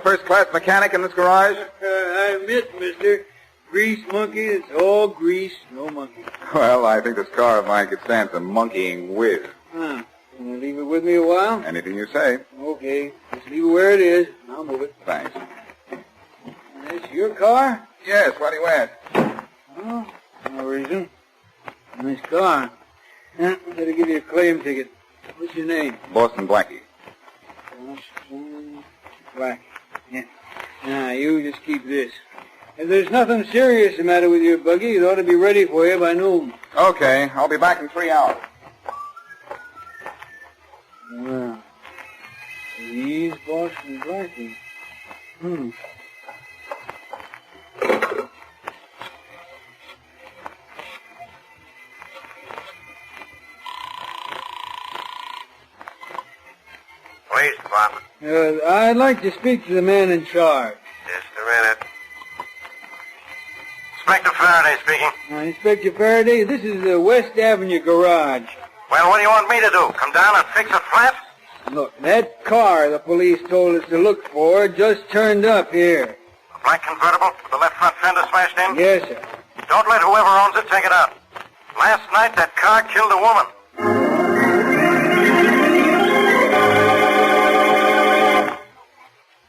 First-class mechanic in this garage? I admit, mister. Grease monkey, it's all grease, no monkey. Well, I think this car of mine could stand some monkeying with. Huh. Can you leave it with me a while? Anything you say. Okay. Just leave it where it is. I'll move it. Thanks. This your car? Yes, why do you ask? Oh, no reason. Nice car. I better give you a claim ticket. What's your name? Boston Blackie. Boston Blackie. Yeah. Now, you just keep this. If there's nothing serious the matter with your buggy, it ought to be ready for you by noon. Okay, I'll be back in 3 hours. Well, he's Boston Blackie. Police department. I'd like to speak to the man in charge. Just a minute. Inspector Faraday speaking. Inspector Faraday, this is the West Avenue garage. Well, what do you want me to do? Come down and fix a flat? Look, that car the police told us to look for just turned up here. A black convertible with the left front fender smashed in? Yes, sir. Don't let whoever owns it take it out. Last night, that car killed a woman.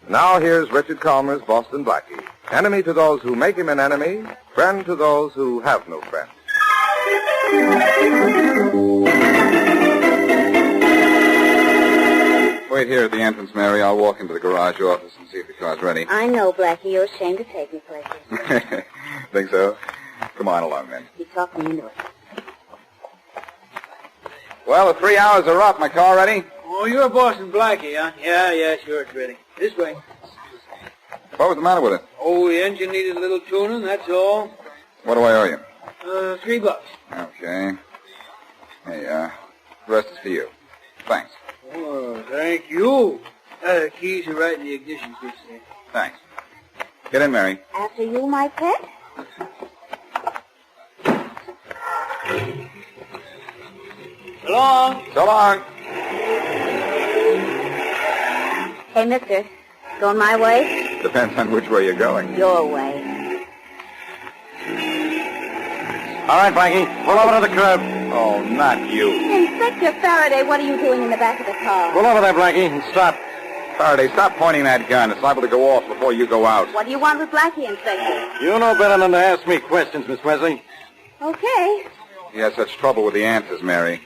Now here's Richard Calmer's Boston Blackie. Enemy to those who make him an enemy, friend to those who have no friends. Wait here at the entrance, Mary. I'll walk into the garage office and see if the car's ready. I know, Blackie. You're ashamed to take me places. Think so? Come on along, then. You talked me into it. Well, the 3 hours are up. My car ready? Oh, you're Boston Blackie, huh? Yeah, sure, it's ready. This way. What was the matter with it? Oh, the engine needed a little tuning, that's all. What do I owe you? $3. Okay. Hey, the rest is for you. Thanks. Oh, thank you. The keys are right in the ignition switch there. Thanks. Get in, Mary. After you, my pet? So long. So long. Hey, mister, going my way? Depends on which way you're going. Your way. All right, Blackie. Pull over to the curb. Oh, not you. Inspector Faraday, what are you doing in the back of the car? Pull over there, Blackie, and stop. Faraday, stop pointing that gun. It's liable to go off before you go out. What do you want with Blackie, Inspector? You know better than to ask me questions, Miss Wesley. Okay. You had such trouble with the answers, Mary.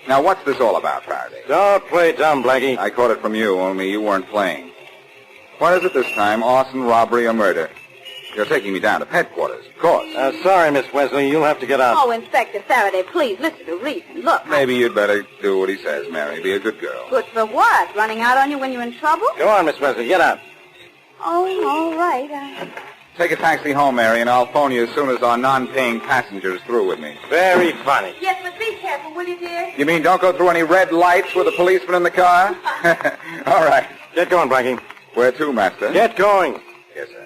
Now, what's this all about, Faraday? Don't play dumb, Blackie. I caught it from you, only you weren't playing. What is it this time? Arson, robbery, or murder? You're taking me down to headquarters, of course. Sorry, Miss Wesley. You'll have to get out. Oh, Inspector Faraday, please, listen to reason. Look. Maybe you'd better do what he says, Mary. Be a good girl. Good for what? Running out on you when you're in trouble? Go on, Miss Wesley. Get out. Oh, all right. Take a taxi home, Mary, and I'll phone you as soon as our non-paying passenger is through with me. Very funny. Yes, but be careful, will you, dear? You mean don't go through any red lights with a policeman in the car? All right. Get going, Blackie. Where to, Master? Get going. Yes, sir.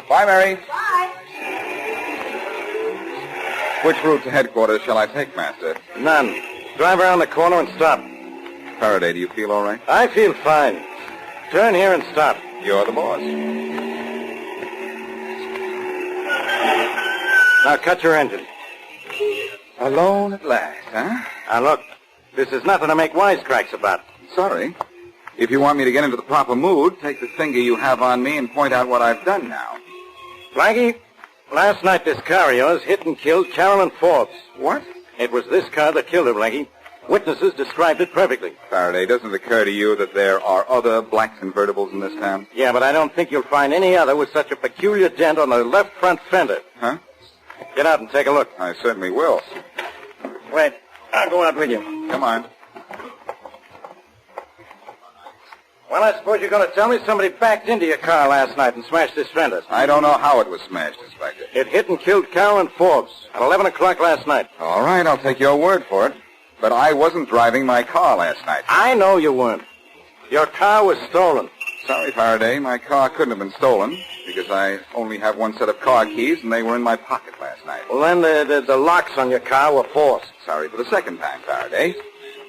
Bye, Mary. Bye. Which route to headquarters shall I take, Master? None. Drive around the corner and stop. Faraday, do you feel all right? I feel fine. Turn here and stop. You're the boss. Now cut your engine. Alone at last, huh? Now look, this is nothing to make wisecracks about. Sorry. If you want me to get into the proper mood, take the finger you have on me and point out what I've done now. Blackie, last night this car of yours hit and killed Carolyn Forbes. What? It was this car that killed her, Blackie. Witnesses described it perfectly. Faraday, doesn't it occur to you that there are other black convertibles in this town? Yeah, but I don't think you'll find any other with such a peculiar dent on the left front fender. Huh? Get out and take a look. I certainly will. Wait, I'll go out with you. Come on. Well, I suppose you're going to tell me somebody backed into your car last night and smashed this fender. I don't know how it was smashed, Inspector. It hit and killed Carolyn Forbes at 11 o'clock last night. All right, I'll take your word for it. But I wasn't driving my car last night. I know you weren't. Your car was stolen. Sorry, Faraday. My car couldn't have been stolen because I only have one set of car keys, and they were in my pocket last night. Well, then the locks on your car were forced. Sorry for the second time, Faraday.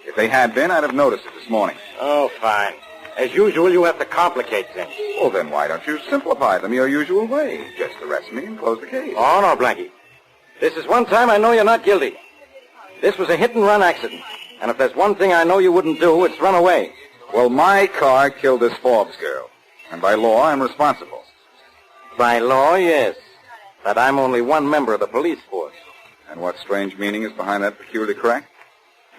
If they had been, I'd have noticed it this morning. Oh, fine. As usual, you have to complicate things. Well, then why don't you simplify them your usual way? Just arrest me and close the case. Oh, no, Blackie. This is one time I know you're not guilty. This was a hit-and-run accident. And if there's one thing I know you wouldn't do, it's run away. Well, my car killed this Forbes girl. And by law, I'm responsible. By law, yes. But I'm only one member of the police force. And what strange meaning is behind that peculiar crack?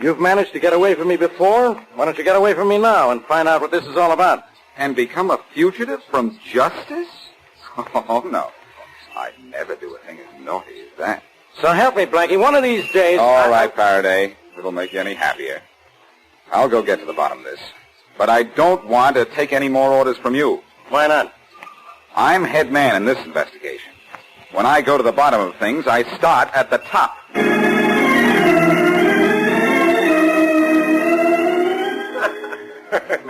You've managed to get away from me before. Why don't you get away from me now and find out what this is all about? And become a fugitive from justice? Oh, no. I'd never do a thing as naughty as that. So help me, Blackie. One of these days... All right, Faraday. If it'll make you any happier. I'll go get to the bottom of this. But I don't want to take any more orders from you. Why not? I'm head man in this investigation. When I go to the bottom of things, I start at the top.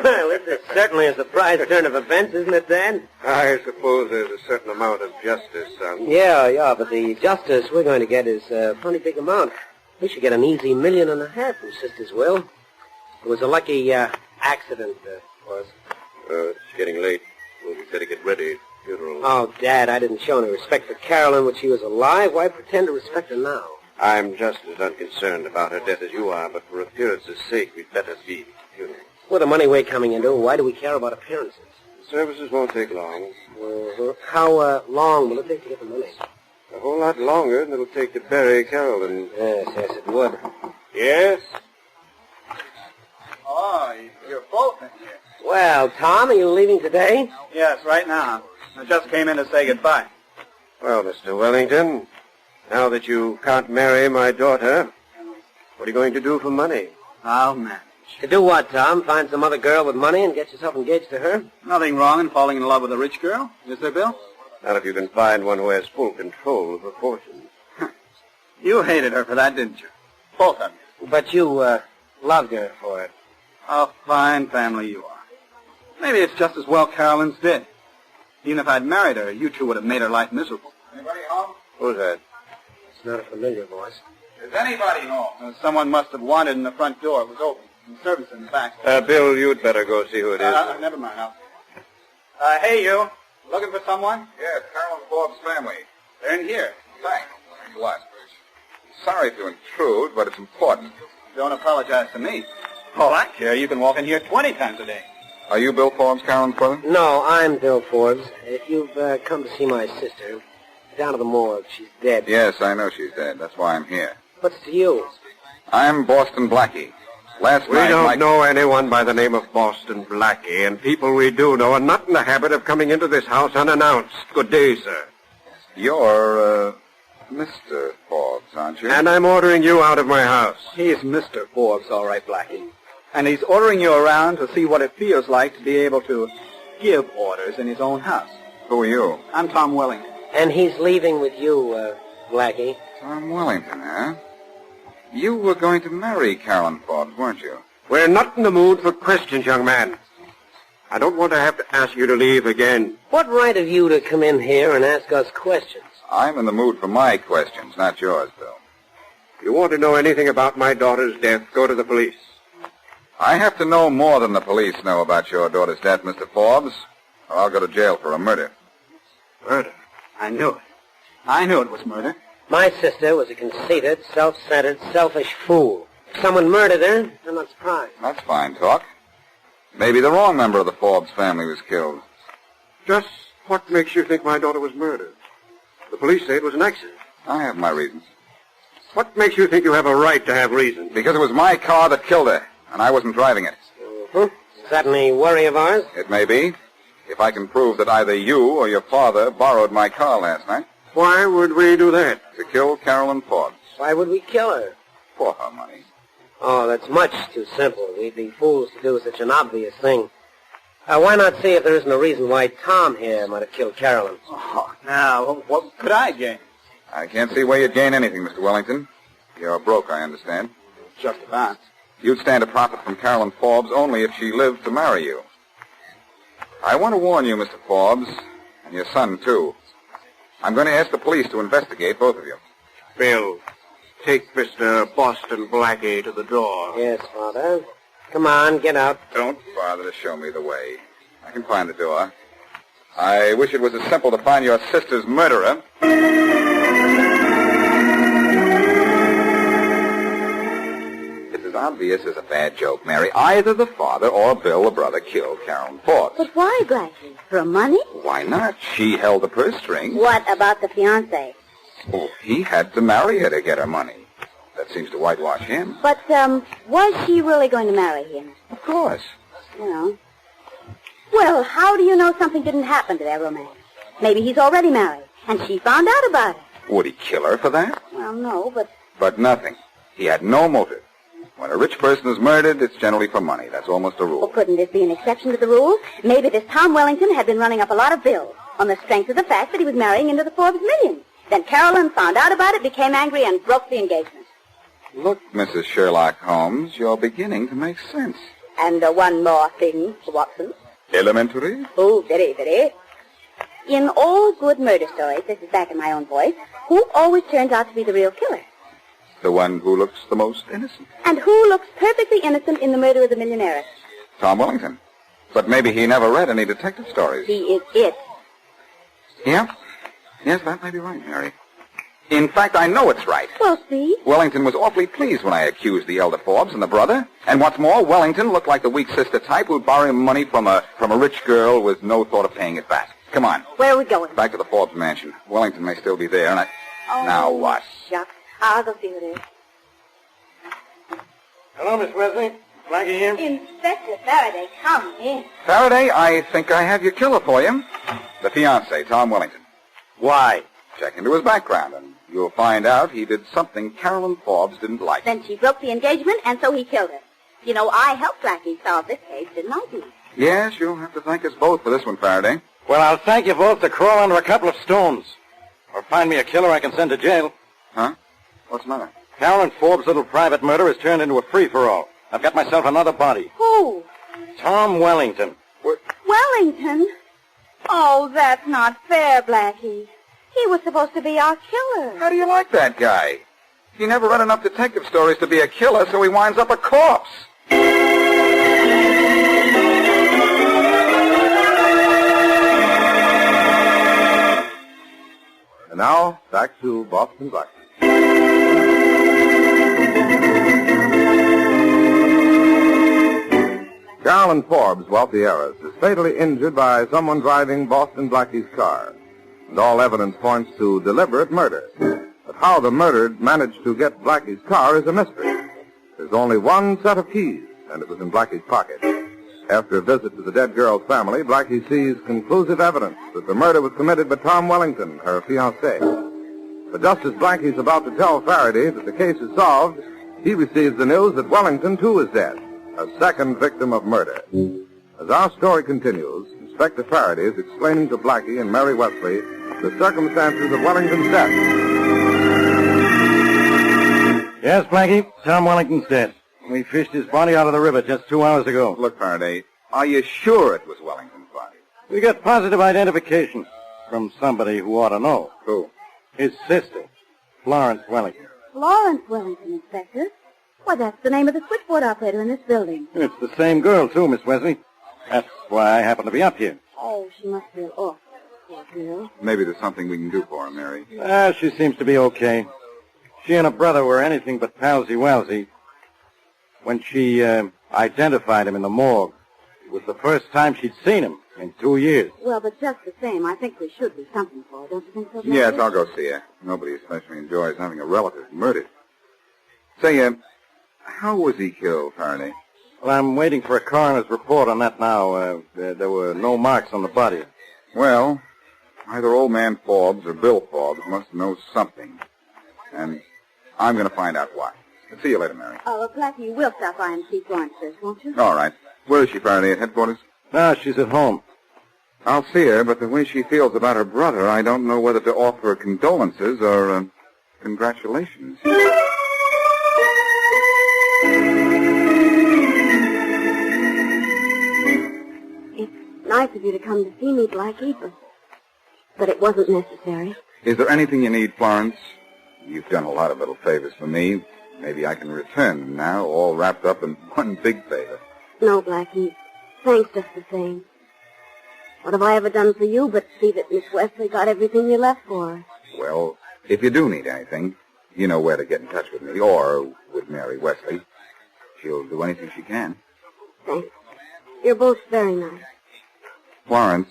Well, this is certainly a surprise turn of events, isn't it, Dan? I suppose there's a certain amount of justice, son. Yeah, but the justice we're going to get is a pretty big amount. We should get an easy $1.5 million from Sister's will. It was a lucky accident for us. It's getting late. We'll better get ready. Funeral. Oh, Dad, I didn't show any respect for Carolyn when she was alive. Why pretend to respect her now? I'm just as unconcerned about her death as you are, but for appearance's sake, we'd better see the funeral. With the money we're coming into, why do we care about appearances? The services won't take long. How long will it take to get the money? A whole lot longer than it'll take to bury Carolyn. Yes, it would. Yes? Oh, you're both in here. Well, Tom, are you leaving today? Yes, right now. I just came in to say goodbye. Well, Mr. Wellington, now that you can't marry my daughter, what are you going to do for money? I'll manage. To do what, Tom? Find some other girl with money and get yourself engaged to her? Nothing wrong in falling in love with a rich girl, is there, Bill? Not if you can find one who has full control of her fortune. You hated her for that, didn't you? Both of you. But you, loved her for it. A fine family you are. Maybe it's just as well Carolyn's dead. Even if I'd married her, you two would have made her life miserable. Anybody home? Who's that? It's not a familiar voice. Is anybody home? Someone must have wandered in the front door. It was open. And the servants in the back. Bill, you'd better go see who it is. Never mind. Hey, you. Looking for someone? Yes, Carolyn Forbes' family. They're in here. Thanks. Thanks a lot. Sorry to intrude, but it's important. Don't apologize to me. All I care, you can walk in here 20 times a day. Are you Bill Forbes, Carolyn's brother? No, I'm Bill Forbes. If you've come to see my sister, down to the morgue. She's dead. Yes, I know she's dead. That's why I'm here. What's to you? I'm Boston Blackie. Last We night, don't know anyone by the name of Boston Blackie, and people we do know are not in the habit of coming into this house unannounced. Good day, sir. You're, Mr. Forbes, aren't you? And I'm ordering you out of my house. He's Mr. Forbes, all right, Blackie. And he's ordering you around to see what it feels like to be able to give orders in his own house. Who are you? I'm Tom Wellington. And he's leaving with you, Blackie. Tom Wellington, huh? You were going to marry Carolyn Forbes, weren't you? We're not in the mood for questions, young man. I don't want to have to ask you to leave again. What right have you to come in here and ask us questions? I'm in the mood for my questions, not yours, Bill. If you want to know anything about my daughter's death, go to the police. I have to know more than the police know about your daughter's death, Mr. Forbes, or I'll go to jail for a murder. Murder? I knew it. I knew it was murder. My sister was a conceited, self-centered, selfish fool. If someone murdered her, I'm not surprised. That's fine talk. Maybe the wrong member of the Forbes family was killed. Just what makes you think my daughter was murdered? The police say it was an accident. I have my reasons. What makes you think you have a right to have reasons? Because it was my car that killed her, and I wasn't driving it. Is that any worry of ours? It may be, if I can prove that either you or your father borrowed my car last night. Why would we do that? To kill Carolyn Forbes. Why would we kill her? For her money. Oh, that's much too simple. We'd be fools to do such an obvious thing. Why not see if there isn't a reason why Tom here might have killed Carolyn? Oh, now, what could I gain? I can't see where you'd gain anything, Mr. Wellington. You're broke, I understand. Just about. You'd stand to profit from Carolyn Forbes only if she lived to marry you. I want to warn you, Mr. Forbes, and your son, too. I'm going to ask the police to investigate both of you. Bill, take Mr. Boston Blackie to the door. Yes, Father. Come on, get out. Don't bother to show me the way. I can find the door. I wish it was as simple to find your sister's murderer. It's as obvious as a bad joke, Mary. Either the father or Bill, the brother, killed Carolyn Forbes. But why, Blackie? For money? Why not? She held the purse strings. What about the fiancé? Oh, he had to marry her to get her money. That seems to whitewash him. But, was she really going to marry him? Of course. Well, how do you know something didn't happen to their romance? Maybe he's already married, and she found out about it. Would he kill her for that? Well, no, but... But nothing. He had no motive. When a rich person is murdered, it's generally for money. That's almost a rule. Well, couldn't this be an exception to the rule? Maybe this Tom Wellington had been running up a lot of bills on the strength of the fact that he was marrying into the Forbes millions. Then Carolyn found out about it, became angry, and broke the engagement. Look, Mrs. Sherlock Holmes, you're beginning to make sense. And one more thing, Watson. Elementary? Oh, very, very. In all good murder stories, this is back in my own voice, who always turns out to be the real killer? The one who looks the most innocent. And who looks perfectly innocent in The Murder of the Millionaire? Tom Wellington. But maybe he never read any detective stories. He is it. Yeah? Yes, that may be right, Mary. In fact, I know it's right. Well, see? Wellington was awfully pleased when I accused the elder Forbes and the brother. And what's more, Wellington looked like the weak sister type who'd borrow money from a rich girl with no thought of paying it back. Come on. Where are we going? Back to the Forbes mansion. Wellington may still be there, and Oh, now what? Shucks. I'll go see who it is. Hello, Miss Wesley. Blackie here. Inspector Faraday, come in. Faraday, I think I have your killer for you. The fiancé, Tom Wellington. Why? Check into his background, and you'll find out he did something Carolyn Forbes didn't like. Then she broke the engagement, and so he killed her. You know, I helped Blackie solve this case, didn't I, Pete? Yes, you'll have to thank us both for this one, Faraday. Well, I'll thank you both to crawl under a couple of stones. Or find me a killer I can send to jail. Huh? What's the matter? Carolyn Forbes' little private murder has turned into a free-for-all. I've got myself another body. Who? Tom Wellington. What? Wellington? Oh, that's not fair, Blackie. He was supposed to be our killer. How do you like that guy? He never read enough detective stories to be a killer, so he winds up a corpse. And now, back to Boston Blackie. Carolyn Forbes, wealthy heiress, is fatally injured by someone driving Boston Blackie's car. And all evidence points to deliberate murder. But how the murdered managed to get Blackie's car is a mystery. There's only one set of keys, and it was in Blackie's pocket. After a visit to the dead girl's family, Blackie sees conclusive evidence that the murder was committed by Tom Wellington, her fiancé. But just as Blackie's about to tell Faraday that the case is solved, he receives the news that Wellington, too, is dead, a second victim of murder. As our story continues, Inspector Faraday is explaining to Blackie and Mary Wesley the circumstances of Wellington's death. Yes, Blackie, Tom Wellington's dead. We fished his body out of the river just 2 hours ago. Look, Faraday, are you sure it was Wellington's body? We got positive identification from somebody who ought to know. Who? His sister, Florence Wellington. Florence Wellington, Inspector. Why, that's the name of the switchboard operator in this building. It's the same girl, too, Miss Wesley. That's why I happen to be up here. Oh, she must feel awful, poor girl. Maybe there's something we can do for her, Mary. She seems to be okay. She and her brother were anything but palsy-walsy. When she identified him in the morgue, it was the first time she'd seen him in 2 years. Well, but just the same, I think we should do something for her. Don't you think so, Blackie? Yes, I'll go see her. Nobody especially enjoys having a relative murdered. Say, how was he killed, Faraday? Well, I'm waiting for a coroner's report on that now. There were no marks on the body. Well, either old man Forbes or Bill Forbes must know something. And I'm going to find out why. I'll see you later, Mary. Oh, Blackie, you will stop by and see Florence first, won't you? All right. Where is she, Faraday, at headquarters? No, she's at home. I'll see her, but the way she feels about her brother, I don't know whether to offer her condolences or congratulations. It's nice of you to come to see me, Blackie, but it wasn't necessary. Is there anything you need, Florence? You've done a lot of little favors for me. Maybe I can return them now, all wrapped up in one big favor. No, Blackie. Thanks just the same. What have I ever done for you but see that Miss Wesley got everything you left for her? Well, if you do need anything, you know where to get in touch with me, or with Mary Wesley. She'll do anything she can. Thanks. You're both very nice. Florence,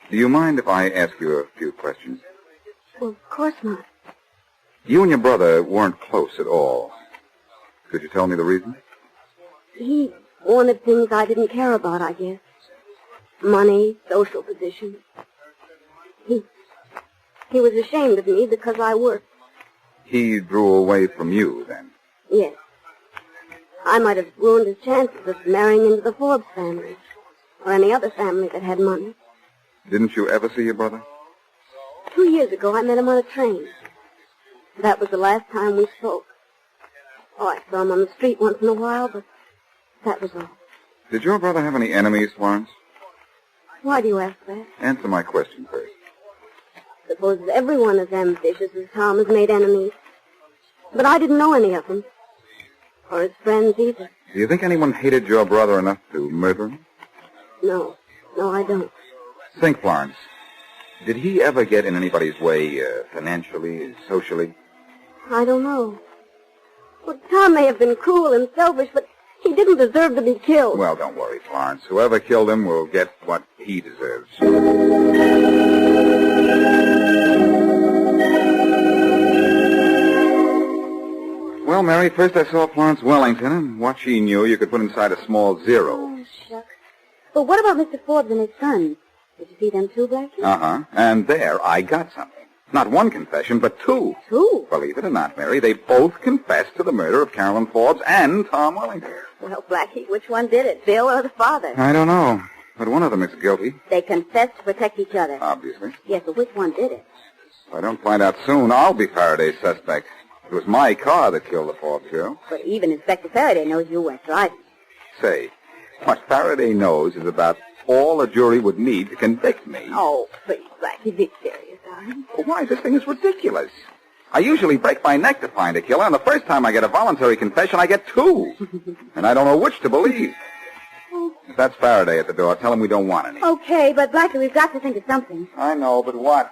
do you mind if I ask you a few questions? Well, of course not. You and your brother weren't close at all. Could you tell me the reason? He wanted things I didn't care about, I guess. Money, social position. He was ashamed of me because I worked. He drew away from you, then? Yes. I might have ruined his chances of marrying into the Forbes family, or any other family that had money. Didn't you ever see your brother? 2 years ago, I met him on a train. That was the last time we spoke. Oh, I saw him on the street once in a while, but that was all. Did your brother have any enemies, Florence? Why do you ask that? Answer my question first. Suppose everyone as ambitious as Tom has made enemies. But I didn't know any of them. Or his friends either. Do you think anyone hated your brother enough to murder him? No. No, I don't. Think, Florence. Did he ever get in anybody's way, financially, socially? I don't know. Well, Tom may have been cruel and selfish, but he didn't deserve to be killed. Well, don't worry, Florence. Whoever killed him will get what he deserves. Well, Mary, first I saw Florence Wellington, and what she knew you could put inside a small zero. Oh, shucks. But what about Mr. Forbes and his son? Did you see them too, Blackie? Uh-huh. And there I got something. Not one confession, but two. Two? Believe it or not, Mary, they both confessed to the murder of Carolyn Forbes and Tom Wellington. Well, Blackie, which one did it, Bill or the father? I don't know, but one of them is guilty. They confessed to protect each other. Obviously. Yes, but which one did it? If I don't find out soon, I'll be Faraday's suspect. It was my car that killed the Forbes girl. But even Inspector Farraday knows you weren't driving. Say, what Faraday knows is about all a jury would need to convict me. Oh, please, Blackie, be serious, darling. Well, why? This thing is ridiculous. I usually break my neck to find a killer, and the first time I get a voluntary confession, I get two. And I don't know which to believe. If that's Faraday at the door, tell him we don't want any. Okay, but Blackie, we've got to think of something. I know, but what?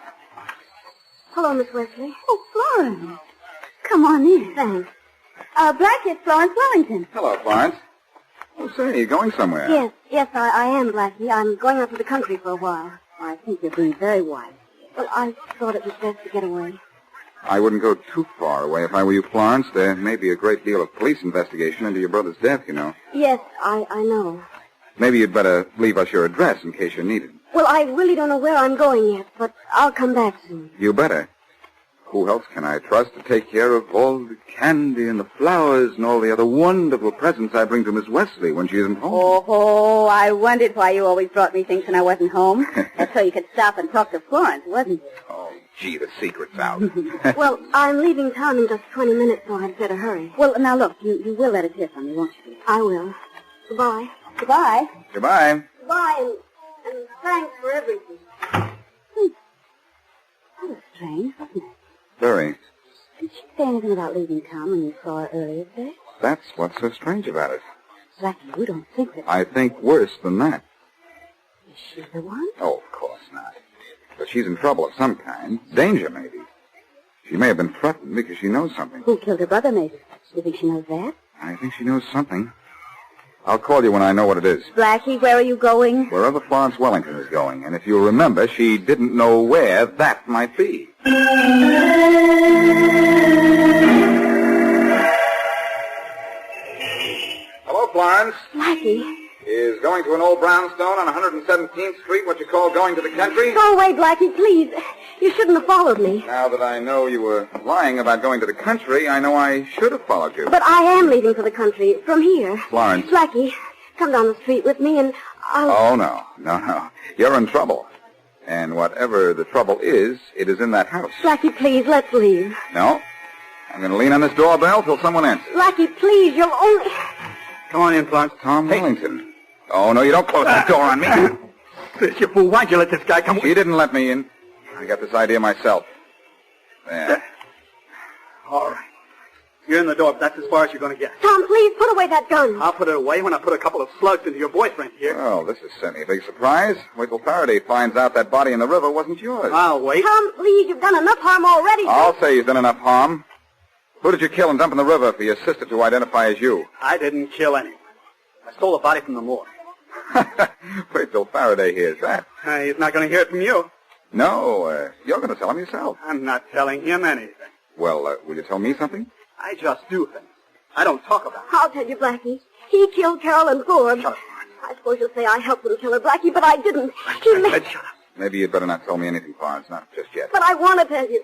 Hello, Miss Wesley. Oh, Florence. Come on in. Thanks. Blackie, it's Florence Wellington. Hello, Florence. Oh, say, you going somewhere? Yes, I am, Blackie. I'm going out to the country for a while. I think you're being very wise. Well, I thought it was best to get away. I wouldn't go too far away if I were you, Florence. There may be a great deal of police investigation into your brother's death, you know. Yes, I know. Maybe you'd better leave us your address in case you're needed. Well, I really don't know where I'm going yet, but I'll come back soon. You better. Who else can I trust to take care of all the candy and the flowers and all the other wonderful presents I bring to Miss Wesley when she isn't home? Oh, I wondered why you always brought me things when I wasn't home. That's so you could stop and talk to Florence, wasn't it? Oh, gee, the secret's out. Well, I'm leaving town in just 20 minutes, so I'd better hurry. Well, now look, you will let us hear from me, won't you? I will. Goodbye. Goodbye. Goodbye. Goodbye, and thanks for everything. That was strange, wasn't it? Very. Did she say anything about leaving town when you saw her earlier today? That's what's so strange about it. Blackie, you don't think that... I think worse than that. Is she the one? Oh, of course not. But she's in trouble of some kind. Danger, maybe. She may have been threatened because she knows something. Who killed her brother, maybe? You think she knows that? I think she knows something. I'll call you when I know what it is. Blackie, where are you going? Wherever Florence Wellington is going. And if you remember, she didn't know where that might be. Hello, Florence. Blackie. Is going going to an old brownstone on 117th Street, what you call going to the country? Go away, Blackie, please. You shouldn't have followed me. Now that I know you were lying about going to the country, I know I should have followed you. But I am leaving for the country from here. Florence. Blackie, come down the street with me and I'll... Oh, no. No. You're in trouble. And whatever the trouble is, it is in that house. Blackie, please, let's leave. No. I'm going to lean on this doorbell till someone answers. Blackie, please, you'll only... Come on in, Florence. Tom Wellington. Oh, no, you don't close that door on me. Sis, you fool. Why'd you let this guy come... She didn't let me in. I got this idea myself. There. All right. You're in the door, but that's as far as you're going to get. Tom, please, put away that gun. I'll put it away when I put a couple of slugs into your boyfriend here. Oh, this is certainly a big surprise. Wait till Faraday finds out that body in the river wasn't yours. I'll wait. Tom, please, you've done enough harm already. I'll say you've done enough harm. Who did you kill and dump in the river for your sister to identify as you? I didn't kill anyone. I stole the body from the morgue. Wait till Faraday hears that. He's not going to hear it from you. No, you're going to tell him yourself. I'm not telling him anything. Well, will you tell me something? I just do things. I don't talk about it. I'll tell you, Blackie. He killed Carolyn Forbes. Shut up. I suppose you'll say I helped him kill her, Blackie, but I didn't. I said shut up. Maybe you'd better not tell me anything, Florence. Not just yet. But I want to tell you.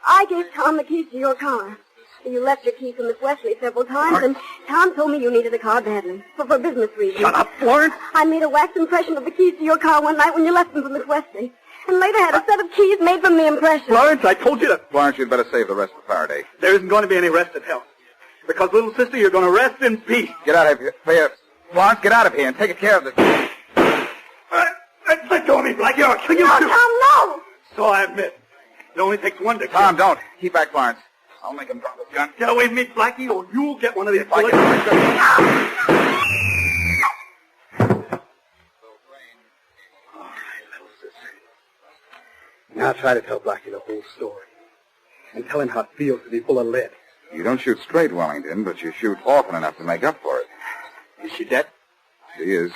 I gave Tom the keys to your car. You left your keys for Miss Wesley several times, and Tom told me you needed a car badly, for business reasons. Shut up, Florence. I made a wax impression of the keys to your car one night when you left them for Miss Wesley, and later had a set of keys made from the impression. Florence, I told you to... Florence, you'd better save the rest for Faraday. There isn't going to be any rest in hell. Because, little sister, you're going to rest in peace. Get out of here. Florence, get out of here and take care of this. Let go of me, Blackie, or I'll kill you No, too. Tom, no! So I admit. It only takes one to kill. Tom, don't. Keep back, Florence. I'll make him drop his gun. Get away from me, Blackie, or you'll get one of these Like bullets. Now try to tell Blackie the whole story. And tell him how it feels to be full of lead. You don't shoot straight, Wellington, but you shoot often enough to make up for it. Is she dead? She is.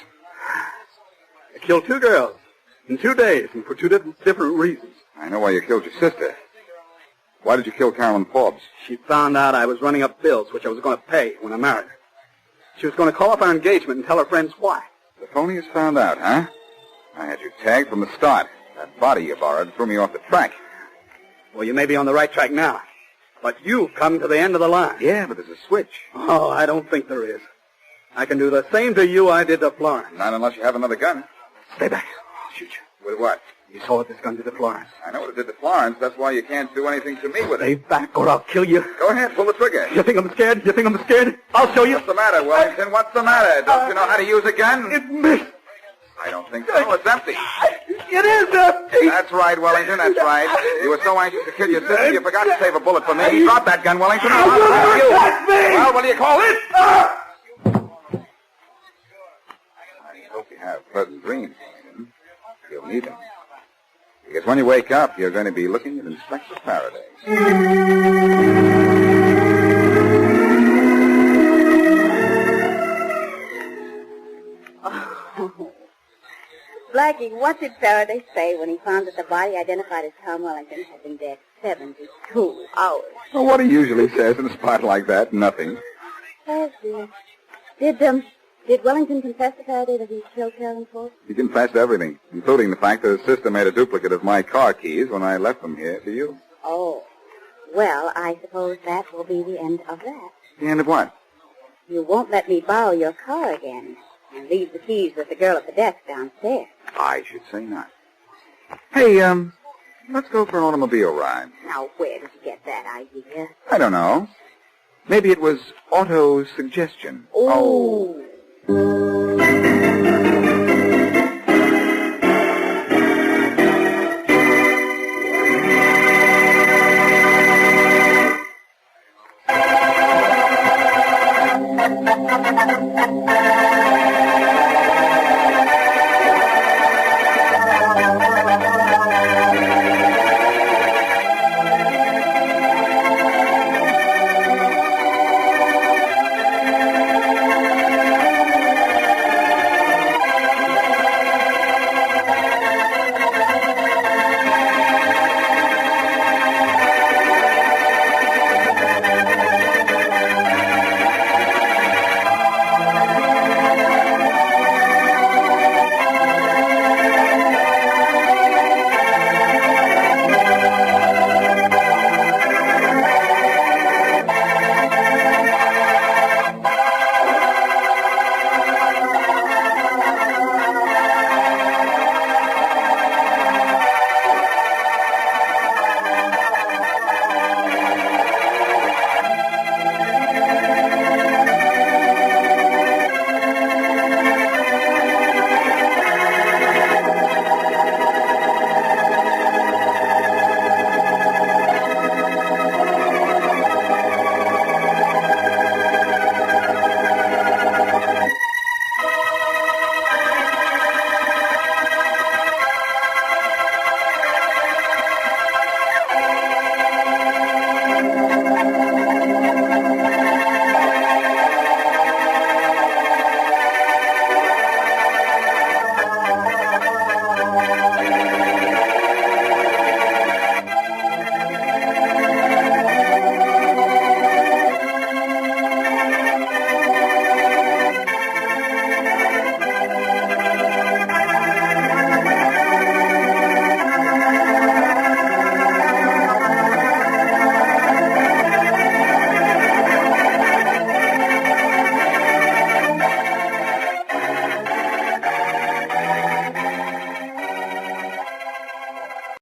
I killed 2 girls in 2 days and for 2 different reasons. I know why you killed your sister. Why did you kill Carolyn Forbes? She found out I was running up bills, which I was going to pay when I married her. She was going to call off our engagement and tell her friends why. The phony has found out, huh? I had you tagged from the start. That body you borrowed threw me off the track. Well, you may be on the right track now. But you've come to the end of the line. Yeah, but there's a switch. Oh, I don't think there is. I can do the same to you I did to Florence. Not unless you have another gun. Stay back. I'll shoot you. With what? You saw what this gun did to Florence. I know what it did to Florence. That's why you can't do anything to me with Stay it. back or I'll kill you. Go ahead, pull the trigger. You think I'm scared? You think I'm scared? I'll show you. What's the matter, Wellington? What's the matter? Don't you know how to use a gun? It missed. I don't think so. It's empty. It is empty. That's right, Wellington. That's right. You were so anxious to kill your sister, you forgot to save a bullet for me. Drop that gun, Wellington. I'll have you. Well, what do you call it? I hope you have pleasant dreams, Wellington. You'll need them. Because when you wake up, you're going to be looking at Inspector Farraday. Blackie, what did Faraday say when he found that the body identified as Tom Wellington had been dead 72 hours? Well, what he usually says in a spot like that, nothing. Oh, dear. Did Wellington confess to Faraday that he killed Carolyn Forbes? He confessed everything, including the fact that his sister made a duplicate of my car keys when I left them here to you. Oh. Well, I suppose that will be the end of that. The end of what? You won't let me borrow your car again and leave the keys with the girl at the desk downstairs. I should say not. Hey, let's go for an automobile ride. Now, where did you get that idea? I don't know. Maybe it was auto-suggestion. Oh.